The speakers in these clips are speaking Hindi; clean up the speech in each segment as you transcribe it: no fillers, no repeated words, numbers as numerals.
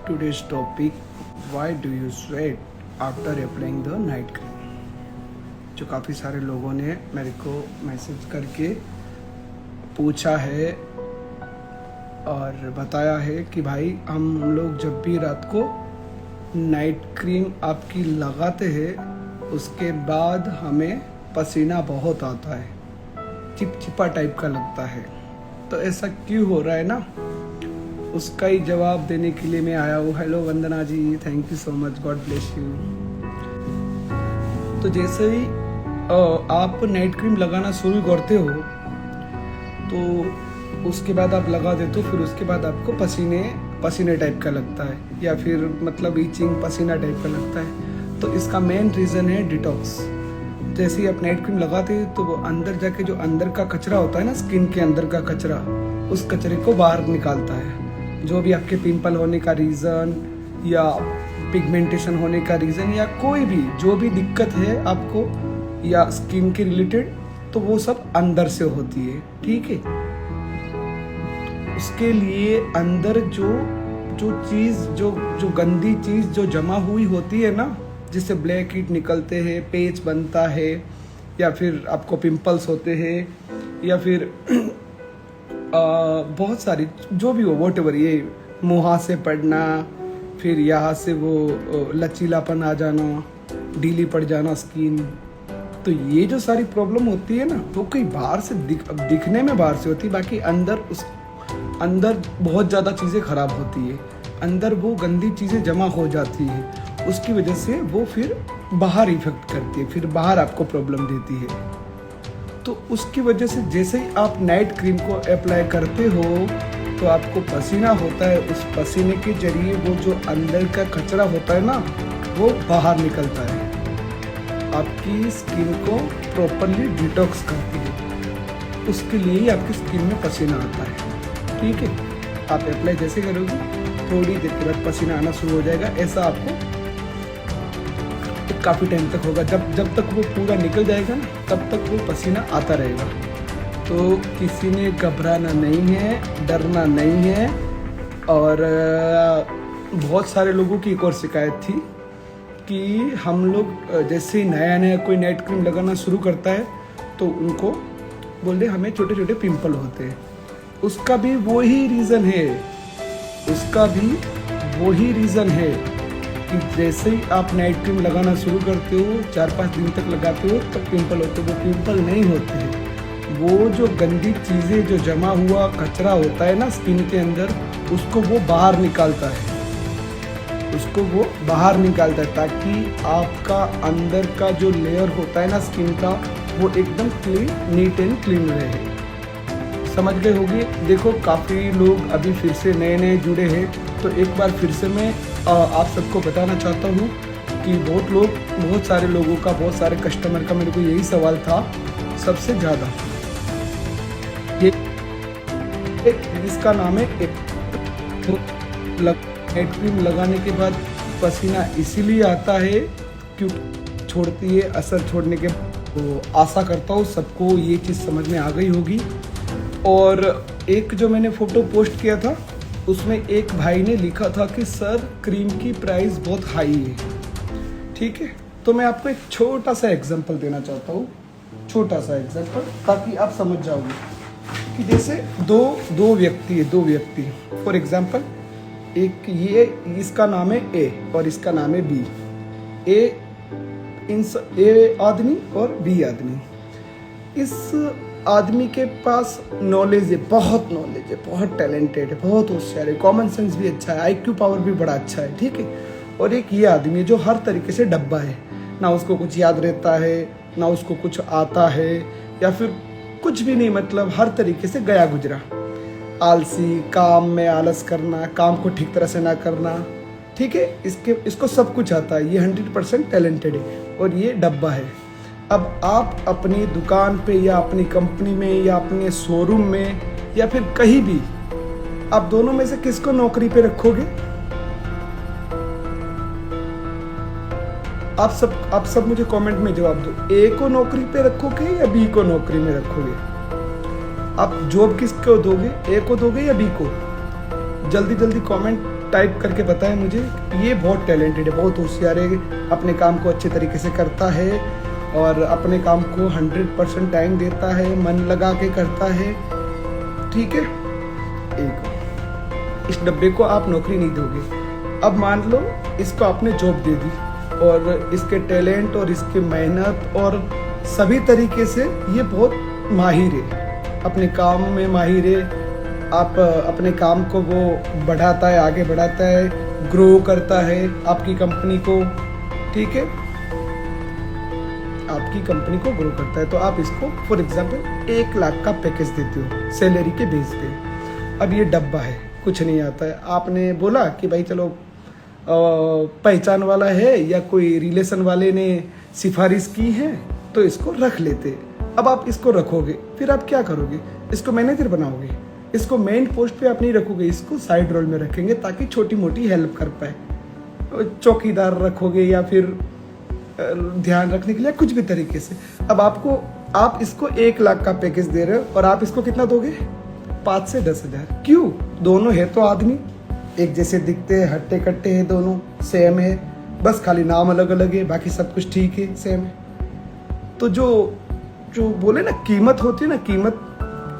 Today's topic, why do you sweat after applying the night cream? जो काफ़ी सारे लोगों ने मेरे को मैसेज करके पूछा है और बताया है कि भाई हम लोग जब भी रात को नाइट क्रीम आपकी लगाते हैं उसके बाद हमें पसीना बहुत आता है, चिपचिपा टाइप का लगता है। तो ऐसा क्यों हो रहा है ना, उसका ही जवाब देने के लिए मैं आया हूँ। Hello Vandana ji, thank you so much, God bless you. तो जैसे ही आप नाइट क्रीम लगाना शुरू करते हो तो उसके बाद आप लगा देते हो, फिर उसके बाद आपको पसीने टाइप का लगता है या फिर मतलब ईचिंग पसीना टाइप का लगता है। तो इसका मेन रीज़न है डिटॉक्स। जैसे ही आप नाइट क्रीम लगाते हैं तो वो अंदर जाके जो अंदर का कचरा होता है ना, स्किन के अंदर का कचरा, उस कचरे को बाहर निकालता है। जो भी आपके पिंपल होने का रीज़न या पिगमेंटेशन होने का रीज़न या कोई भी जो भी दिक्कत है आपको या स्किन के रिलेटेड, तो वो सब अंदर से होती है, ठीक है। उसके लिए अंदर जो चीज़ जो गंदी चीज़ जो जमा हुई होती है ना, जिससे ब्लैक हीट निकलते हैं, पेच बनता है या फिर आपको पिंपल्स होते हैं या फिर बहुत सारी जो भी हो वॉटएवर, ये मुँह से पड़ना, फिर यहाँ से वो लचीलापन आ जाना, ढीली पड़ जाना स्किन। तो ये जो सारी प्रॉब्लम होती है ना, वो कहीं बाहर से दिखने में बाहर से होती है, बाकी अंदर बहुत ज़्यादा चीज़ें खराब होती है, अंदर वो गंदी चीज़ें जमा हो जाती है, उसकी वजह से वो फिर बाहर इफेक्ट करती है, फिर बाहर आपको प्रॉब्लम देती है। तो उसकी वजह से जैसे ही आप नाइट क्रीम को अप्लाई करते हो तो आपको पसीना होता है, उस पसीने के जरिए वो जो अंदर का कचरा होता है ना, वो बाहर निकलता है, आपकी स्किन को प्रॉपरली डिटॉक्स करती है। उसके लिए ही आपकी स्किन में पसीना आता है, ठीक है। आप अप्लाई जैसे करोगे थोड़ी देर के बाद पसीना आना शुरू हो जाएगा। ऐसा आपको काफ़ी टाइम तक होगा, जब तक वो पूरा निकल जाएगा ना, तब तक वो पसीना आता रहेगा। तो किसी ने घबराना नहीं है, डरना नहीं है। और बहुत सारे लोगों की एक और शिकायत थी कि हम लोग जैसे ही नया कोई नाइट क्रीम लगाना शुरू करता है तो उनको बोलते हमें छोटे छोटे पिंपल होते हैं। उसका भी वही रीज़न है कि जैसे ही आप नाइट क्रीम लगाना शुरू करते हो, 4-5 दिन तक लगाते हो, तब पिंपल होते हो। वो पिंपल नहीं होते हैं, वो जो गंदी चीज़ें जो जमा हुआ कचरा होता है ना स्किन के अंदर, उसको वो बाहर निकालता है, ताकि आपका अंदर का जो लेयर होता है ना स्किन का, वो एकदम नीट एंड क्लीन रहे। समझ गए होंगे। देखो काफ़ी लोग अभी फिर से नए जुड़े हैं, तो एक बार फिर से मैं आप सबको बताना चाहता हूँ कि बहुत सारे कस्टमर का मेरे को यही सवाल था सबसे ज़्यादा। ये इसका नाम है नाइट क्रीम लगाने के बाद पसीना इसीलिए आता है क्योंकि छोड़ती है, असर छोड़ने के। तो आशा करता हूँ सबको ये चीज़ समझ में आ गई होगी। और एक जो मैंने फ़ोटो पोस्ट किया था उसमें एक भाई ने लिखा था कि सर क्रीम की प्राइस बहुत हाई है, ठीक है। तो मैं आपको एक छोटा सा एग्जांपल देना चाहता हूँ, ताकि आप समझ जाओगे कि जैसे दो व्यक्ति फॉर एग्जांपल, एक ये इसका नाम है ए और इसका नाम है बी। ए आदमी और बी आदमी। इस आदमी के पास नॉलेज है, बहुत टैलेंटेड है, बहुत होशियार है, कॉमन सेंस भी अच्छा है, आईक्यू पावर भी बड़ा अच्छा है, ठीक है। और एक ये आदमी है जो हर तरीके से डब्बा है, ना उसको कुछ याद रहता है, ना उसको कुछ आता है, या फिर कुछ भी नहीं, मतलब हर तरीके से गया गुजरा, आलसी, काम में आलस करना, काम को ठीक तरह से ना करना, ठीक है। इसको सब कुछ आता है, ये 100% टैलेंटेड है और ये डब्बा है। अब आप अपनी दुकान पे या अपनी कंपनी में या अपने शोरूम में या फिर कहीं भी, आप दोनों में से किसको नौकरी पे रखोगे? आप सब मुझे कमेंट में जवाब दो। ए को नौकरी पे रखोगे या बी को नौकरी में रखोगे? आप जॉब किसको दोगे, ए को दोगे या बी को? जल्दी कमेंट टाइप करके बताया मुझे, ये बहुत टैलेंटेड है, बहुत होशियार है, अपने काम को अच्छे तरीके से करता है और अपने काम को 100% टाइम देता है, मन लगा के करता है, ठीक है। एक इस डब्बे को आप नौकरी नहीं दोगे। अब मान लो इसको आपने जॉब दे दी और इसके टैलेंट और इसके मेहनत और सभी तरीके से ये बहुत माहिर है, अपने काम में माहिर है। आप अपने काम को वो बढ़ाता है, आगे बढ़ाता है, ग्रो करता है आपकी कंपनी को, ठीक है, आपकी कंपनी को ग्रो करता है। तो आप इसको फॉर एग्जांपल 1 लाख का पैकेज देते हो सैलरी के बेस पे। अब ये डब्बा है, कुछ नहीं आता है, आपने बोला कि भाई चलो पहचान वाला है या कोई रिलेशन वाले ने सिफारिश की है तो इसको रख लेते। अब आप इसको रखोगे, फिर आप क्या करोगे, इसको मैनेजर बनाओगे, इसको मेन पोस्ट पे आप नहीं रखोगे, इसको साइड रोल में रखेंगे ताकि छोटी मोटी हेल्प कर पाए। चौकीदार रखोगे या फिर ध्यान रखने के लिए कुछ भी तरीके से। अब आप इसको 1 लाख का पैकेज दे रहे हो और आप इसको कितना दोगे, 5 से 10 हज़ार। क्यों, दोनों है तो आदमी एक जैसे दिखते हैं, हट्टे कट्टे हैं, दोनों सेम है, बस खाली नाम अलग अलग है, बाकी सब कुछ ठीक है, सेम है। तो जो बोले ना कीमत होती है ना, कीमत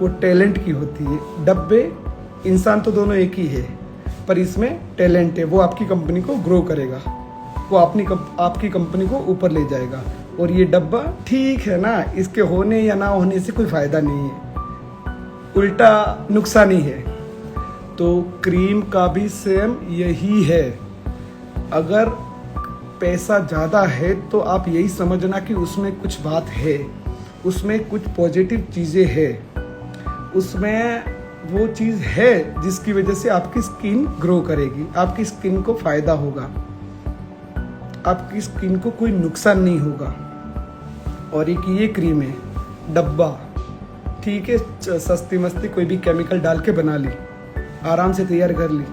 वो टैलेंट की होती है। डब्बे इंसान तो दोनों एक ही है, पर इसमें टैलेंट है, वो आपकी कंपनी को ग्रो करेगा, वो आपकी कंपनी को ऊपर ले जाएगा। और ये डब्बा ठीक है ना, इसके होने या ना होने से कोई फायदा नहीं है, उल्टा नुकसान ही है। तो क्रीम का भी सेम यही है। अगर पैसा ज़्यादा है तो आप यही समझना कि उसमें कुछ बात है, उसमें कुछ पॉजिटिव चीज़ें हैं, उसमें वो चीज़ है जिसकी वजह से आपकी स्किन ग्रो करेगी, आपकी स्किन को फ़ायदा होगा, आपकी स्किन को कोई नुकसान नहीं होगा। और एक ये क्रीम है, डब्बा ठीक है, सस्ती मस्ती कोई भी केमिकल डाल के बना ली, आराम से तैयार कर ली,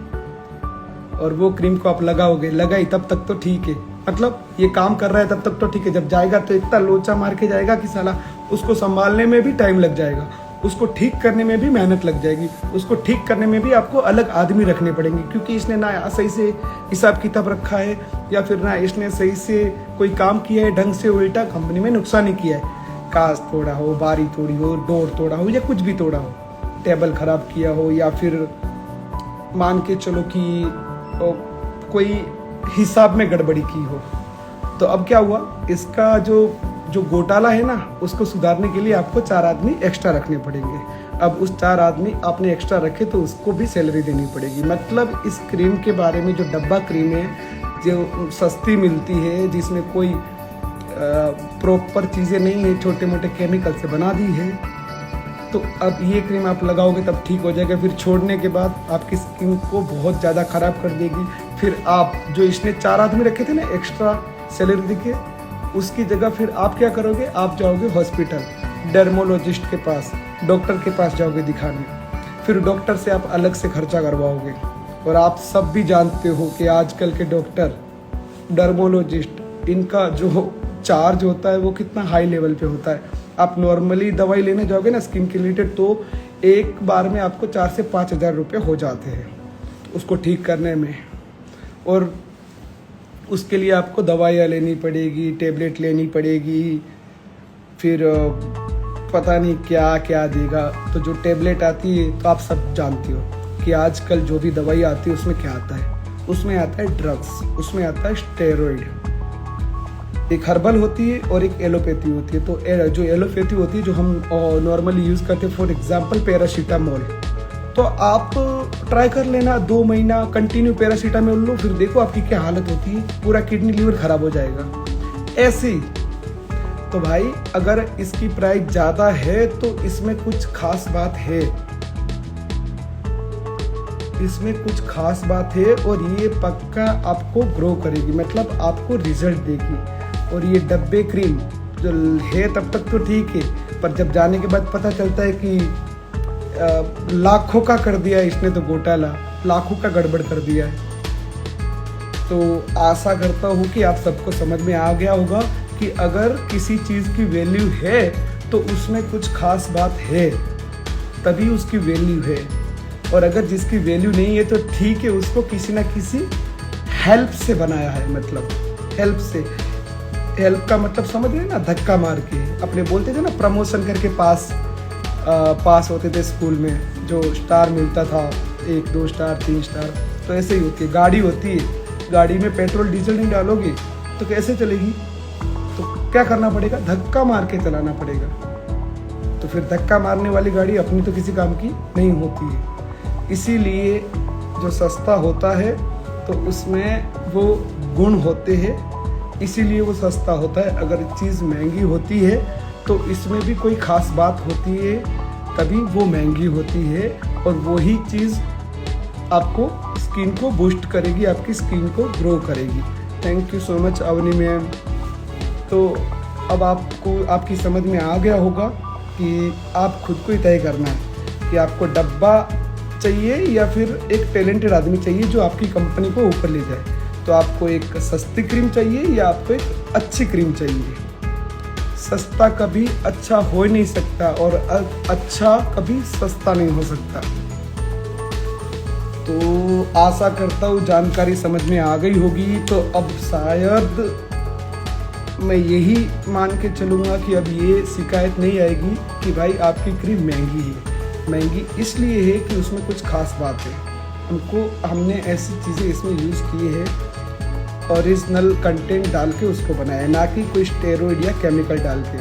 और वो क्रीम को आप लगाओगे, लगाई तब तक तो ठीक है, मतलब ये काम कर रहा है तब तक तो ठीक है। जब जाएगा तो इतना लोचा मार के जाएगा कि साला उसको संभालने में भी टाइम लग जाएगा, उसको ठीक करने में भी मेहनत लग जाएगी, उसको ठीक करने में भी आपको अलग आदमी रखने पड़ेंगे, क्योंकि इसने ना सही से हिसाब किताब रखा है या फिर ना इसने सही से कोई काम किया है ढंग से, उल्टा कंपनी में नुकसान ही किया है। कांच तोड़ा हो, बारी तोड़ी हो, डोर तोड़ा हो या कुछ भी तोड़ा हो, टेबल खराब किया हो, या फिर मान के चलो कि कोई हिसाब में गड़बड़ी की हो। तो अब क्या हुआ, इसका जो घोटाला है ना, उसको सुधारने के लिए आपको 4 आदमी एक्स्ट्रा रखने पड़ेंगे। अब उस 4 आदमी आपने एक्स्ट्रा रखे तो उसको भी सैलरी देनी पड़ेगी। मतलब इस क्रीम के बारे में, जो डब्बा क्रीम है, जो सस्ती मिलती है, जिसमें कोई प्रॉपर चीज़ें नहीं है, छोटे मोटे केमिकल से बना दी है, तो अब ये क्रीम आप लगाओगे तब ठीक हो जाएगा। फिर छोड़ने के बाद आपकी स्किन को बहुत ज़्यादा ख़राब कर देगी। फिर आप जो इसने 4 आदमी रखे थे ना एक्स्ट्रा सैलरी देके, उसकी जगह फिर आप क्या करोगे, आप जाओगे हॉस्पिटल, डर्मोलॉजिस्ट के पास, डॉक्टर के पास जाओगे दिखाने। फिर डॉक्टर से आप अलग से खर्चा करवाओगे। और आप सब भी जानते हो कि आजकल के डॉक्टर, डर्मोलॉजिस्ट, इनका जो चार्ज होता है वो कितना हाई लेवल पे होता है। आप नॉर्मली दवाई लेने जाओगे ना स्किन के रिलेटेड, तो एक बार में आपको 4 से 5 हज़ार रुपये हो जाते हैं उसको ठीक करने में। और उसके लिए आपको दवाइयाँ लेनी पड़ेगी, टेबलेट लेनी पड़ेगी, फिर पता नहीं क्या क्या देगा। तो जो टेबलेट आती है तो आप सब जानते हो कि आजकल जो भी दवाई आती है उसमें क्या आता है, उसमें आता है ड्रग्स, उसमें आता है स्टेरॉइड। एक हर्बल होती है और एक एलोपैथी होती है। तो जो एलोपैथी होती है, जो हम नॉर्मली यूज़ करते हैं, फॉर एग्जांपल पैरासीटामोल, तो आप ट्राई कर लेना 2 महीना कंटिन्यू पैरासीटामोल लो, फिर देखो आपकी क्या हालत होती है, पूरा किडनी लीवर खराब हो जाएगा ऐसे ही। तो भाई अगर इसकी प्राइस ज़्यादा है तो इसमें कुछ खास बात है, इसमें कुछ खास बात है, और ये पक्का आपको ग्रो करेगी, मतलब आपको रिजल्ट देगी। और ये डब्बे क्रीम जो है तब तक तो ठीक है, पर जब जाने के बाद पता चलता है कि लाखों का कर दिया इसने, तो घोटाला लाखों का गड़बड़ कर दिया है। तो आशा करता हूँ कि आप सबको समझ में आ गया होगा कि अगर किसी चीज़ की वैल्यू है तो उसमें कुछ खास बात है, तभी उसकी वैल्यू है। और अगर जिसकी वैल्यू नहीं है तो ठीक है, उसको किसी ना किसी हेल्प से बनाया है, मतलब हेल्प से। हेल्प का मतलब समझ रहे हैं ना, धक्का मार के। अपने बोलते थे ना प्रमोशन करके पास होते थे स्कूल में, जो स्टार मिलता था 1 2 स्टार 3 स्टार, तो ऐसे ही होती है। गाड़ी होती है, गाड़ी में पेट्रोल डीजल नहीं डालोगे तो कैसे चलेगी? तो क्या करना पड़ेगा? धक्का मार के चलाना पड़ेगा। तो फिर धक्का मारने वाली गाड़ी अपनी तो किसी काम की नहीं होती है। इसीलिए जो सस्ता होता है तो उसमें वो गुण होते हैं, इसीलिए वो सस्ता होता है। अगर चीज़ महंगी होती है तो इसमें भी कोई ख़ास बात होती है, तभी वो महंगी होती है। और वही चीज़ आपको स्किन को बूस्ट करेगी, आपकी स्किन को ग्रो करेगी। Thank you so much Avni ma'am. तो अब आपको आपकी समझ में आ गया होगा कि आप खुद को ही तय करना है कि आपको डब्बा चाहिए या फिर एक टैलेंटेड आदमी चाहिए जो आपकी कंपनी को ऊपर ले जाए। तो आपको एक सस्ती क्रीम चाहिए या आपको एक अच्छी क्रीम चाहिए? सस्ता कभी अच्छा हो ही नहीं सकता और अच्छा कभी सस्ता नहीं हो सकता। तो आशा करता हूँ जानकारी समझ में आ गई होगी। तो अब शायद मैं यही मान के चलूँगा कि अब ये शिकायत नहीं आएगी कि भाई आपकी क्रीम महंगी है। महंगी इसलिए है कि उसमें कुछ खास बात है, हमने ऐसी चीज़ें इसमें यूज़ की है, ओरिजिनल कंटेंट डाल के उसको बनाया, ना कि कोई स्टेरॉइड या केमिकल डाल के।